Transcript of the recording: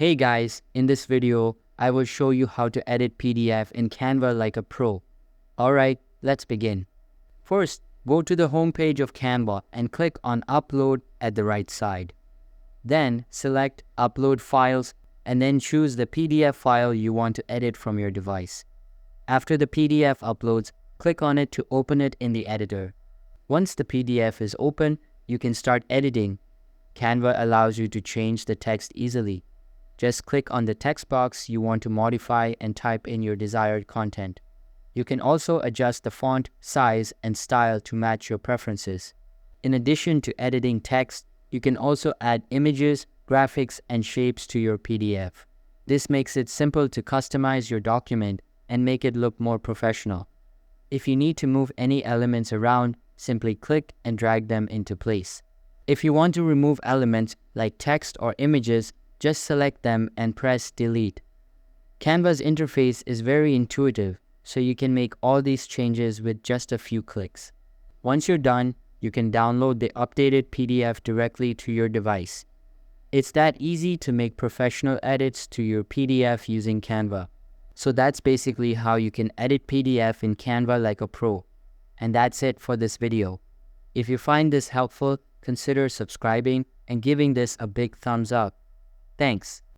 Hey guys, in this video, I will show you how to edit PDF in Canva like a pro. Alright, let's begin. First, go to the home page of Canva and click on Upload at the right side. Then, select Upload Files and then choose the PDF file you want to edit from your device. After the PDF uploads, click on it to open it in the editor. Once the PDF is open, you can start editing. Canva allows you to change the text easily. Just click on the text box you want to modify and type in your desired content. You can also adjust the font, size, and style to match your preferences. In addition to editing text, you can also add images, graphics, and shapes to your PDF. This makes it simple to customize your document and make it look more professional. If you need to move any elements around, simply click and drag them into place. If you want to remove elements like text or images, just select them and press Delete. Canva's interface is very intuitive, so you can make all these changes with just a few clicks. Once you're done, you can download the updated PDF directly to your device. It's that easy to make professional edits to your PDF using Canva. So that's basically how you can edit PDF in Canva like a pro. And that's it for this video. If you find this helpful, consider subscribing and giving this a big thumbs up. Thanks.